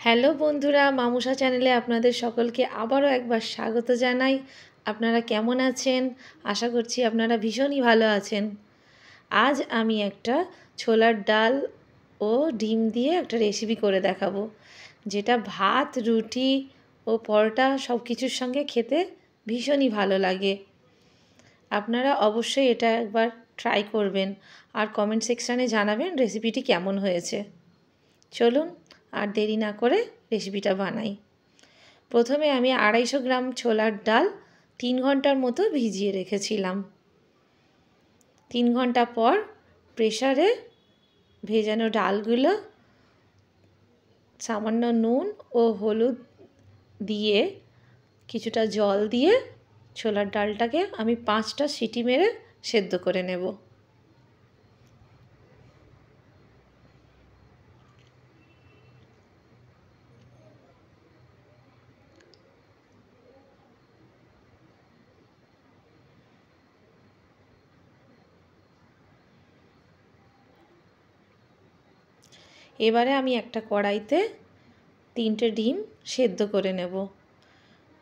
Hello বন্ধুরা, মামুসা চ্যানেলে আপনাদের সকলকে আবারও একবার স্বাগত জানাই। আপনারা কেমন আছেন? আশা করছি আপনারা ভীষণই ভালো আছেন। আজ আমি একটা ছোলার ডাল ও ডিম দিয়ে একটা রেসিপি করে দেখাবো, যেটা ভাত, রুটি ও পরোটা সব কিছুর সঙ্গে খেতে ভীষণই ভালো লাগে। আপনারা অবশ্যই এটা একবার ট্রাই করবেন আর কমেন্ট সেকশানে জানাবেন রেসিপিটি কেমন হয়েছে। চলুন আর দেরি না করে রেসিপিটা বানাই। প্রথমে আমি 250 গ্রাম ছোলার ডাল 3 ঘন্টার মতো ভিজিয়ে রেখেছিলাম। 3 ঘন্টা পর প্রেসারে ভেজানো ডালগুলো সামান্য নুন ও হলুদ দিয়ে কিছুটা জল দিয়ে ছোলার ডালটাকে আমি 5টা সিটি মেরে সেদ্ধ করে নেব। এবারে আমি একটা কড়াইতে 3টে ডিম সেদ্ধ করে নেব।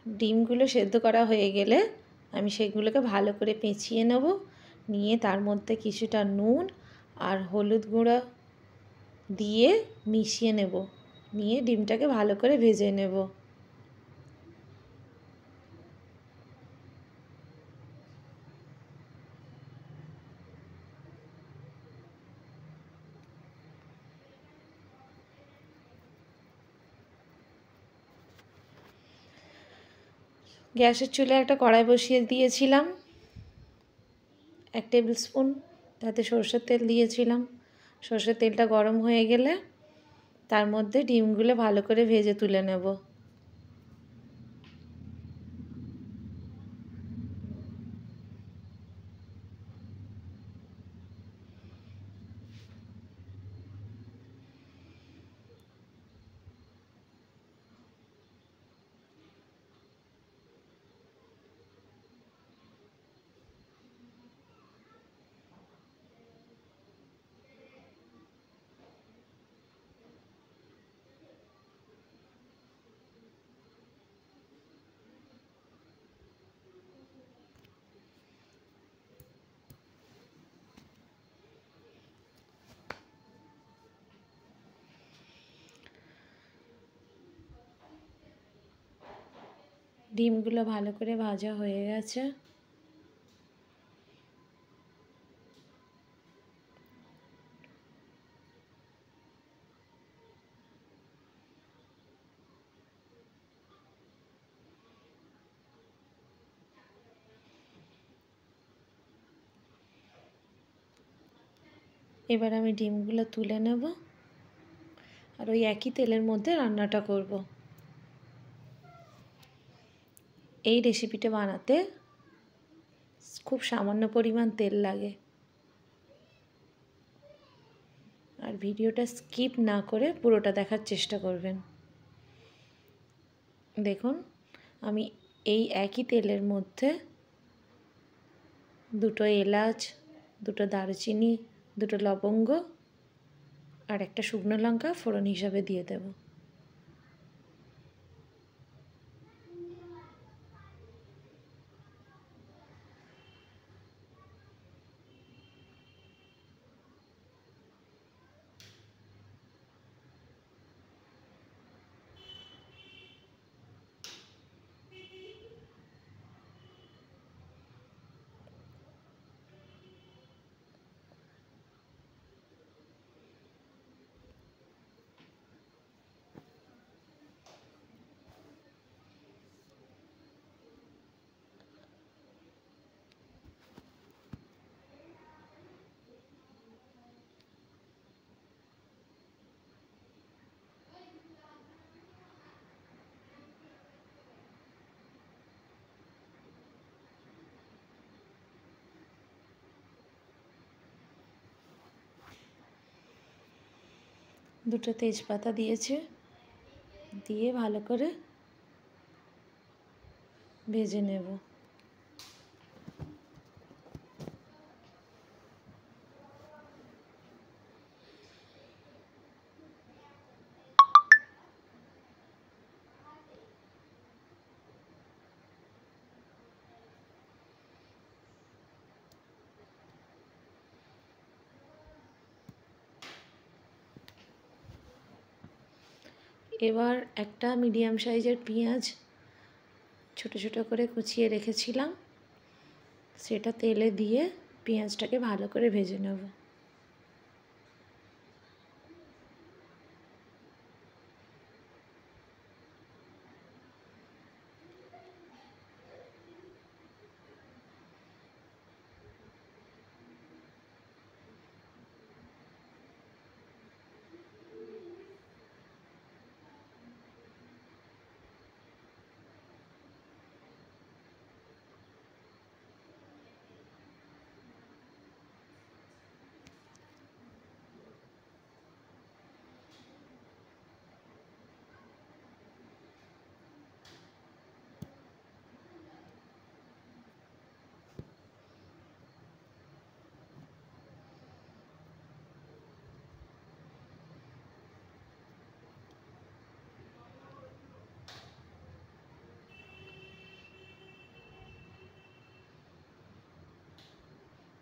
ডিমগুলো সেদ্ধ করা হয়ে গেলে আমি সেগুলোকে ভালো করে পেঁচিয়ে নেব। নিয়ে তার মধ্যে কিছুটা নুন আর হলুদ গুঁড়ো দিয়ে মিশিয়ে নেব। নিয়ে ডিমটাকে ভালো করে ভেজে নেব। গ্যাসের চুলায় একটা কড়াই বসিয়ে দিয়েছিলাম। 1 টেবিল স্পুন তাতে সরষের তেল দিয়েছিলাম। সরষের তেলটা গরম হয়ে গেলে তার মধ্যে ডিমগুলো ভালো করে ভেজে তুলে নেব। ডিমগুলো ভালো করে ভাজা হয়ে গেছে। এবার আমি ডিমগুলো তুলে নেব আর ওই একই তেলের মধ্যে রান্নাটা করব। এই রেসিপিটা বানাতে খুব সামান্য পরিমাণ তেল লাগে। আর ভিডিওটা স্কিপ না করে পুরোটা দেখার চেষ্টা করবেন। দেখুন, আমি এই একই তেলের মধ্যে 2টো এলাচ, 2টো দারুচিনি, 2টো লবঙ্গ আর একটা শুকনো লঙ্কা ফোড়ন হিসাবে দিয়ে দেব। দুটো তেজপাতা দিয়েছে, দিয়ে ভালো করে ভেজে নেব। এবার একটা মিডিয়াম সাইজের পেঁয়াজ ছোট ছোট করে কুচিয়ে রেখেছিলাম, সেটা তেলে দিয়ে পেঁয়াজটাকে ভালো করে ভেজে নেব।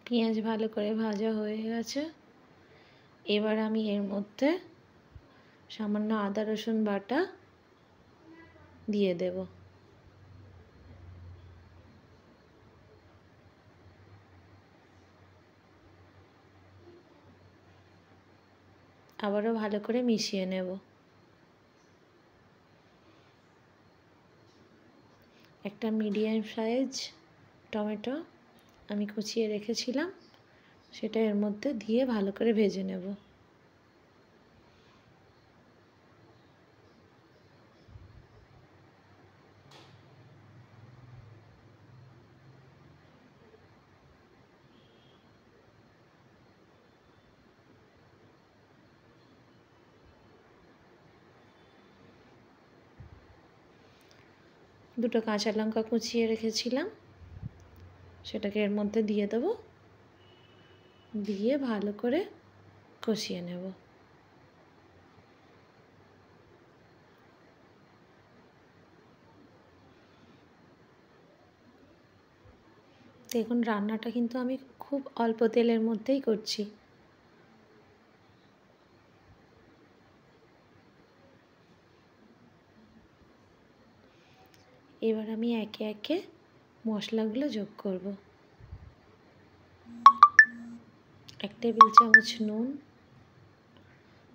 পেঁয়াজ ভালো করে ভাজা হয়ে গেছে। এবার আমি এর মধ্যে সামান্য আদা রসুন বাটা দিয়ে দেব। আবারও ভালো করে মিশিয়ে নেব। একটা মিডিয়াম সাইজ টমেটো আমি কুচিয়ে রেখেছিলাম, সেটা এর মধ্যে দিয়ে ভালো করে ভেজে নেব। দুটো কাঁচা লঙ্কা কুচিয়ে রেখেছিলাম, সেটাকে এর মধ্যে দিয়ে দেব, দিয়ে ভালো করে কষিয়ে নেব। দেখুন রান্নাটা কিন্তু আমি খুব অল্প তেলের মধ্যেই করছি। এবার আমি একে একে মশলাগুলো যোগ করব। 1 টেবিল চামচ নুন,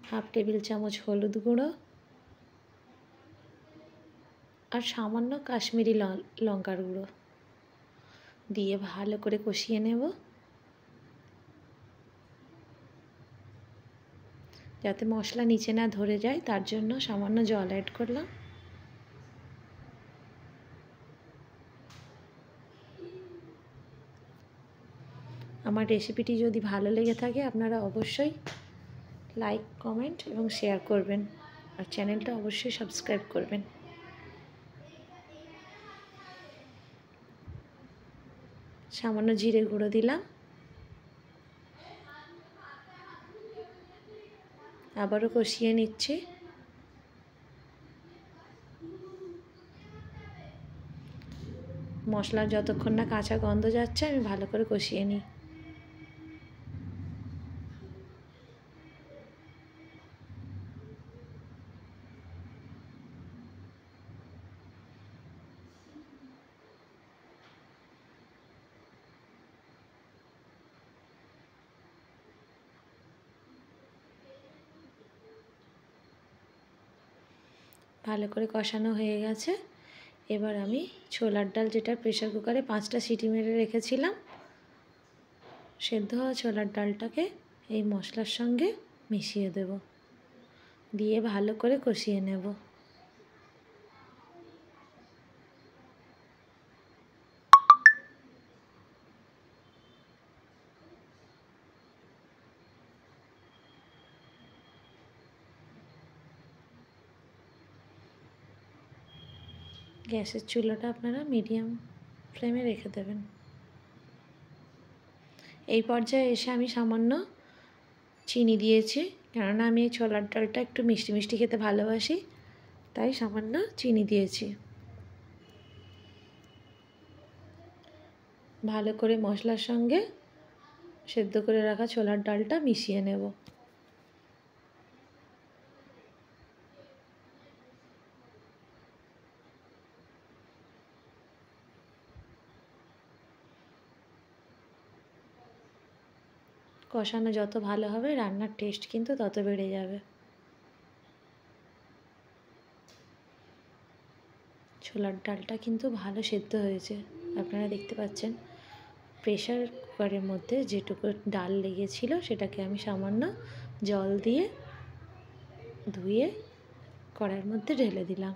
1/2 টেবিল চামচ হলুদ গুঁড়ো আর সামান্য কাশ্মীরি লঙ্কার গুঁড়ো দিয়ে ভালো করে কষিয়ে নেব। যাতে মশলা নিচে না ধরে যায় তার জন্য সামান্য জল অ্যাড করলাম। আমার রেসিপিটি যদি ভালো লেগে থাকে আপনারা অবশ্যই লাইক, কমেন্ট এবং শেয়ার করবেন, আর চ্যানেলটা অবশ্যই সাবস্ক্রাইব করবেন। সামান্য জিরে গুঁড়ো দিলাম, আবারও কষিয়ে নিচ্ছি। মশলা যতক্ষণ না কাঁচা গন্ধ যাচ্ছে আমি ভালো করে কষিয়ে নিই। ভালো করে কষানো হয়ে গেছে। এবার আমি ছোলার ডাল, যেটা প্রেসার কুকারে 5টা সিটি মেরে রেখেছিলাম, সেদ্ধ হওয়া ছোলার ডালটাকে এই মশলার সঙ্গে মিশিয়ে দেব, দিয়ে ভালো করে কষিয়ে নেব। গ্যাসের চুলাটা আপনারা মিডিয়াম ফ্লেমে রেখে দেবেন। এই পর্যায়ে এসে আমি সামান্য চিনি দিয়েছি, কেননা আমি এই ছোলার ডালটা একটু মিষ্টি মিষ্টি খেতে ভালোবাসি, তাই সামান্য চিনি দিয়েছি। ভালো করে মশলার সঙ্গে সেদ্ধ করে রাখা ছোলার ডালটা মিশিয়ে নেব। কষানো যত ভালো হবে রান্নার টেস্ট কিন্তু তত বেড়ে যাবে। ছোলার ডালটা কিন্তু ভালো সেদ্ধ হয়েছে, আপনারা দেখতে পাচ্ছেন। প্রেশার কুকারের মধ্যে যেটুকু ডাল লেগেছিল সেটাকে আমি সামান্য জল দিয়ে ধুয়ে কড়াইয়ের মধ্যে ঢেলে দিলাম,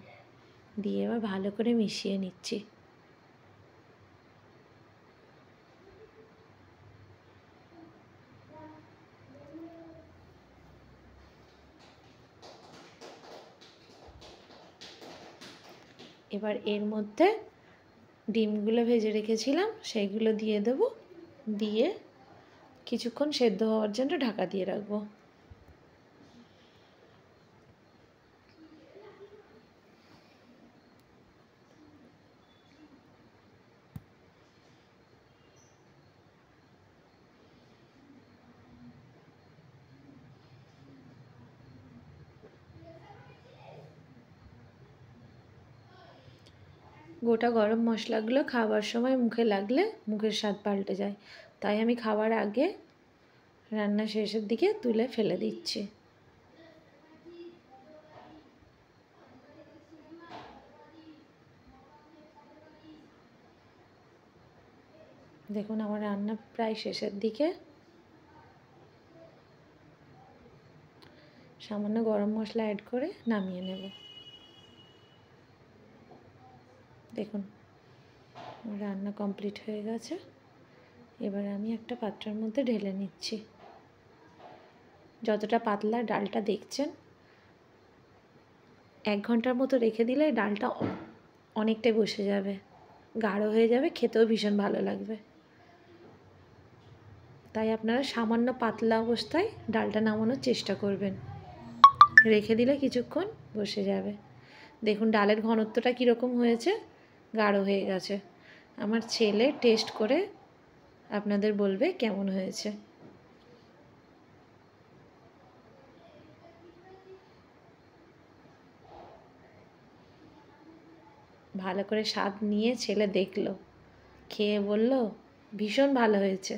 দিয়ে এবার ভালো করে মিশিয়ে নিচ্ছি। এবার এর মধ্যে ডিমগুলো ভেজে রেখেছিলাম সেইগুলো দিয়ে দেবো, দিয়ে কিছুক্ষণ সেদ্ধ হওয়ার জন্য ঢাকা দিয়ে রাখবো। গোটা গরম মশলাগুলো খাবার সময় মুখে লাগলে মুখের স্বাদ পাল্টে যায়, তাই আমি খাবার আগে রান্না শেষের দিকে তুলে ফেলে দিচ্ছি। দেখুন আমার রান্না প্রায় শেষের দিকে। সামান্য গরম মশলা অ্যাড করে নামিয়ে নেব। দেখুন আমার রান্না কমপ্লিট হয়ে গেছে। এবার আমি একটা পাত্রের মধ্যে ঢেলে নিচ্ছি। যতটা পাতলা ডালটা দেখছেন, 1 ঘন্টার মতো রেখে দিলে ডালটা অনেকটাই বসে যাবে, গাঢ় হয়ে যাবে, খেতেও ভীষণ ভালো লাগবে। তাই আপনারা সামান্য পাতলা অবস্থায় ডালটা নামানোর চেষ্টা করবেন, রেখে দিলে কিছুক্ষণ বসে যাবে। দেখুন ডালের ঘনত্বটা কীরকম হয়েছে, গাঢ় হয়ে গেছে। আমার ছেলে টেস্ট করে আপনাদের বলবে কেমন হয়েছে। ভালো করে স্বাদ নিয়ে ছেলে দেখলো, খেয়ে বলল ভীষণ ভালো হয়েছে।